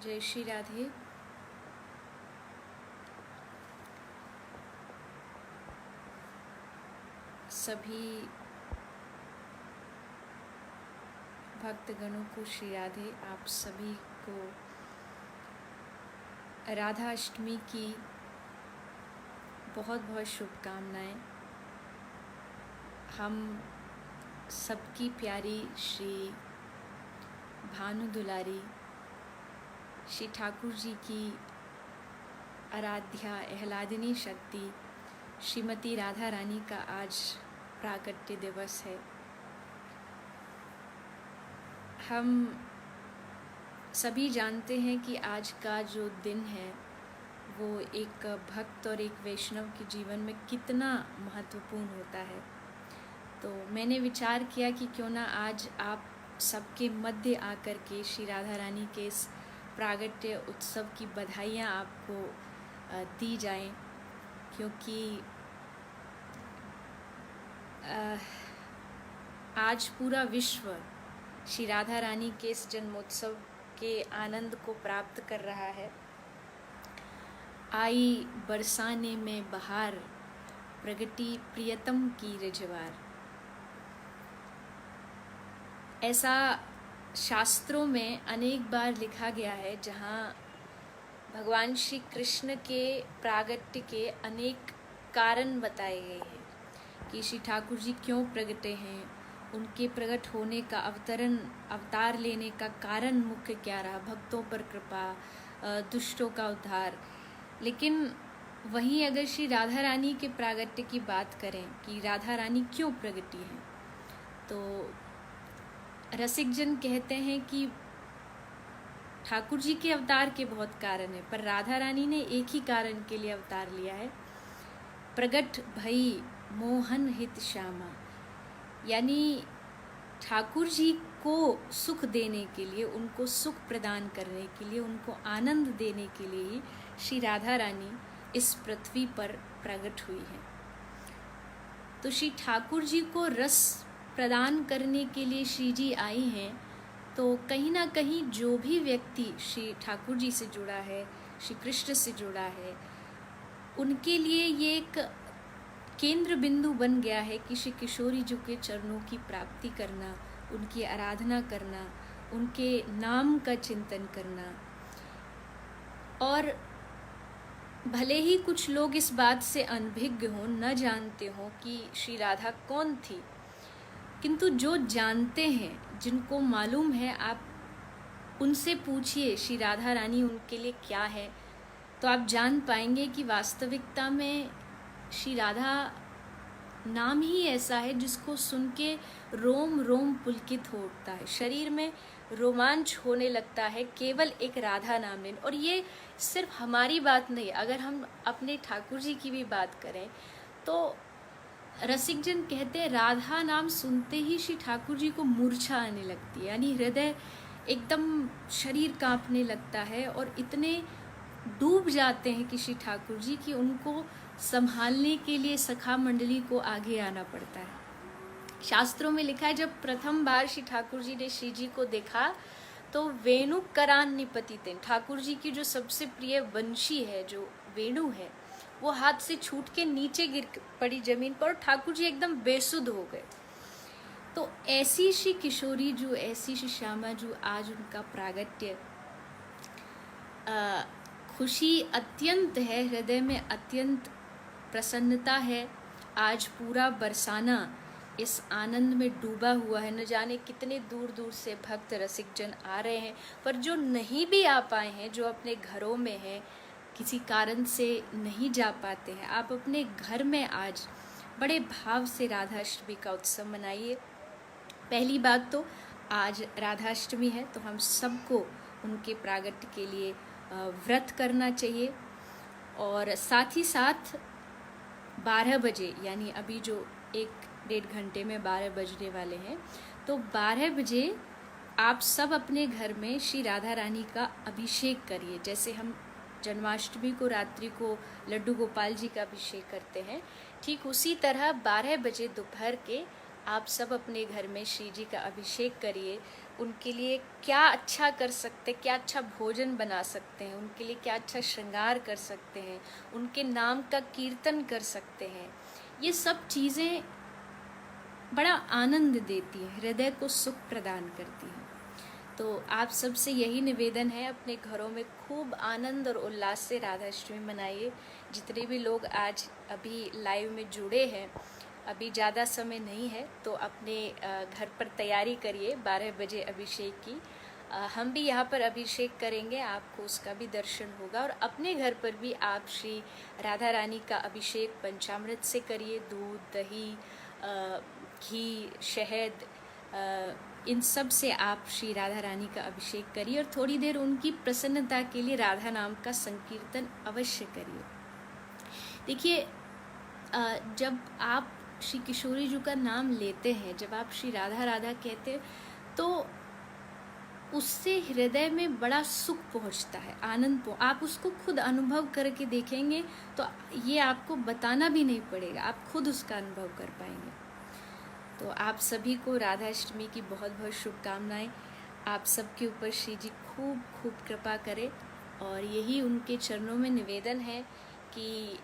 जय श्री राधे। सभी भक्तगणों को श्री राधे। आप सभी को राधा अष्टमी की बहुत बहुत शुभकामनाएं। हम सबकी प्यारी श्री भानु दुलारी श्री ठाकुर जी की आराध्या आह्लादिनी शक्ति श्रीमती राधा रानी का आज प्राकट्य दिवस है। हम सभी जानते हैं कि आज का जो दिन है वो एक भक्त और एक वैष्णव के जीवन में कितना महत्वपूर्ण होता है। तो मैंने विचार किया कि क्यों ना आज आप सबके मध्य आकर के श्री राधा रानी के इस प्रागट्य उत्सव की बधाइयाँ आपको दी जाएं, क्योंकि आज पूरा विश्व श्री राधा रानी के इस जन्मोत्सव के आनंद को प्राप्त कर रहा है। आई बरसाने में बहार, प्रगति प्रियतम की रिजवार। ऐसा शास्त्रों में अनेक बार लिखा गया है, जहाँ भगवान श्री कृष्ण के प्रागट्य के अनेक कारण बताए गए हैं कि श्री ठाकुर जी क्यों प्रगटे हैं, उनके प्रकट होने का अवतार लेने का कारण मुख्य क्या रहा, भक्तों पर कृपा, दुष्टों का उद्धार। लेकिन वहीं अगर श्री राधा रानी के प्रागट्य की बात करें कि राधा रानी क्यों प्रगटी हैं, तो रसिक जन कहते हैं कि ठाकुर जी के अवतार के बहुत कारण हैं, पर राधा रानी ने एक ही कारण के लिए अवतार लिया है, प्रगट भई मोहन हित श्यामा। यानी ठाकुर जी को सुख देने के लिए, उनको सुख प्रदान करने के लिए, उनको आनंद देने के लिए ही श्री राधा रानी इस पृथ्वी पर प्रकट हुई है। तो श्री ठाकुर जी को रस प्रदान करने के लिए श्री जी आई हैं। तो कहीं ना कहीं जो भी व्यक्ति श्री ठाकुर जी से जुड़ा है, श्री कृष्ण से जुड़ा है, उनके लिए ये एक केंद्र बिंदु बन गया है कि श्री किशोरी जी के चरणों की प्राप्ति करना, उनकी आराधना करना, उनके नाम का चिंतन करना। और भले ही कुछ लोग इस बात से अनभिज्ञ हों, न जानते हों कि श्री राधा कौन थी, किंतु जो जानते हैं, जिनको मालूम है, आप उनसे पूछिए श्री राधा रानी उनके लिए क्या है, तो आप जान पाएंगे कि वास्तविकता में श्री राधा नाम ही ऐसा है जिसको सुन के रोम रोम पुलकित हो उठता है, शरीर में रोमांच होने लगता है केवल एक राधा नाम लेने। और ये सिर्फ हमारी बात नहीं, अगर हम अपने ठाकुर जी की भी बात करें तो रसिक जन कहते हैं राधा नाम सुनते ही श्री ठाकुर जी को मूर्छा आने लगती है, यानी हृदय एकदम, शरीर कांपने लगता है और इतने डूब जाते हैं कि श्री ठाकुर जी की उनको संभालने के लिए सखा मंडली को आगे आना पड़ता है। शास्त्रों में लिखा है, जब प्रथम बार श्री ठाकुर जी ने श्री जी को देखा तो वेणु करान निपतिते, ठाकुर जी की जो सबसे प्रिय वंशी है, जो वेणु है, वो हाथ से छूट के नीचे गिर पड़ी जमीन पर, ठाकुर जी एकदम बेसुध हो गए। तो ऐसी श्री किशोरी जो, ऐसी श्री श्यामा जो आज उनका प्रागट्य, खुशी अत्यंत है, हृदय में अत्यंत प्रसन्नता है। आज पूरा बरसाना इस आनंद में डूबा हुआ है। न जाने कितने दूर दूर से भक्त रसिक जन आ रहे हैं, पर जो नहीं भी आ पाए हैं, जो अपने घरों में हैं, किसी कारण से नहीं जा पाते हैं, आप अपने घर में आज बड़े भाव से राधाष्टमी का उत्सव मनाइए। पहली बात तो आज राधाष्टमी है, तो हम सबको उनके प्रागट्य के लिए व्रत करना चाहिए। और साथ ही साथ 12 बजे, यानी अभी जो 1-1.5 घंटे में 12 बजने वाले हैं, तो 12 बजे आप सब अपने घर में श्री राधा रानी का अभिषेक करिए। जैसे हम जन्माष्टमी को रात्रि को लड्डू गोपाल जी का अभिषेक करते हैं, ठीक उसी तरह 12 बजे दोपहर के आप सब अपने घर में श्री जी का अभिषेक करिए, उनके लिए क्या अच्छा कर सकते, क्या अच्छा भोजन बना सकते हैं, उनके लिए क्या अच्छा श्रृंगार कर सकते हैं, उनके नाम का कीर्तन कर सकते हैं। ये सब चीज़ें बड़ा आनंद देती हैं, हृदय को सुख प्रदान करती हैं। तो आप सबसे यही निवेदन है, अपने घरों में खूब आनंद और उल्लास से राधाष्टमी मनाइए। जितने भी लोग आज अभी लाइव में जुड़े हैं, अभी ज़्यादा समय नहीं है, तो अपने घर पर तैयारी करिए 12 बजे अभिषेक की। हम भी यहाँ पर अभिषेक करेंगे, आपको उसका भी दर्शन होगा। और अपने घर पर भी आप श्री राधा रानी का अभिषेक पंचामृत से करिए। दूध, दही, घी, शहद, इन सब से आप श्री राधा रानी का अभिषेक करिए और थोड़ी देर उनकी प्रसन्नता के लिए राधा नाम का संकीर्तन अवश्य करिए। देखिए, जब आप श्री किशोरी जी का नाम लेते हैं, जब आप श्री राधा राधा कहते हैं, तो उससे हृदय में बड़ा सुख पहुंचता है, आनंद आप उसको खुद अनुभव करके देखेंगे तो ये आपको बताना भी नहीं पड़ेगा, आप खुद उसका अनुभव कर पाएंगे। तो आप सभी को राधाष्टमी की बहुत बहुत शुभकामनाएं। आप सबके ऊपर श्री जी खूब खूब कृपा करें और यही उनके चरणों में निवेदन है कि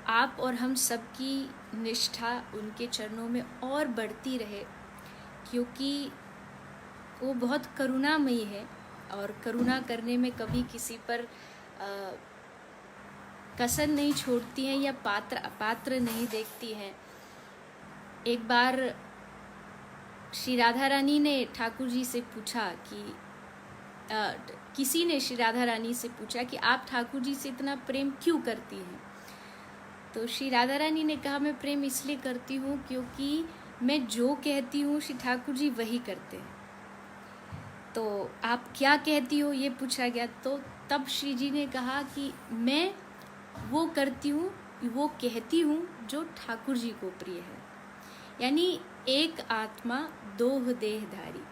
आप और हम सबकी निष्ठा उनके चरणों में और बढ़ती रहे, क्योंकि वो बहुत करुणामयी है और करुणा करने में कभी किसी पर कसर नहीं छोड़ती हैं या पात्र अपात्र नहीं देखती हैं। एक बार श्री राधा रानी ने ठाकुर जी से पूछा कि किसी ने श्री राधा रानी से पूछा कि आप ठाकुर जी से इतना प्रेम क्यों करती हैं। तो श्री राधा रानी ने कहा, मैं प्रेम इसलिए करती हूँ क्योंकि मैं जो कहती हूँ श्री ठाकुर जी वही करते हैं। तो आप क्या कहती हो, ये पूछा गया। तो तब श्री जी ने कहा कि मैं वो करती हूँ, वो कहती हूँ जो ठाकुर जी को प्रिय है। यानी एक आत्मा दो देहधारी।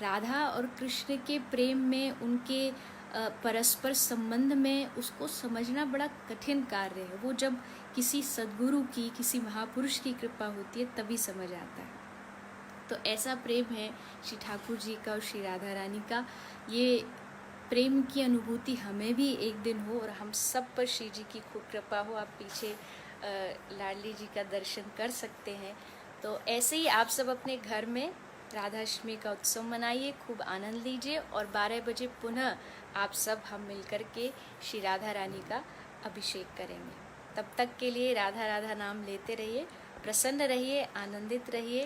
राधा और कृष्ण के प्रेम में, उनके परस्पर संबंध में उसको समझना बड़ा कठिन कार्य है। वो जब किसी सद्गुरु की, किसी महापुरुष की कृपा होती है तभी समझ आता है। तो ऐसा प्रेम है श्री ठाकुर जी का और श्री राधा रानी का। ये प्रेम की अनुभूति हमें भी एक दिन हो और हम सब पर श्री जी की खूब कृपा हो। आप पीछे लाडली जी का दर्शन कर सकते हैं। तो ऐसे ही आप सब अपने घर में राधाष्टमी का उत्सव मनाइए, खूब आनंद लीजिए और 12 बजे पुनः आप सब हम मिलकर के श्री राधा रानी का अभिषेक करेंगे। तब तक के लिए राधा राधा नाम लेते रहिए, प्रसन्न रहिए, आनंदित रहिए।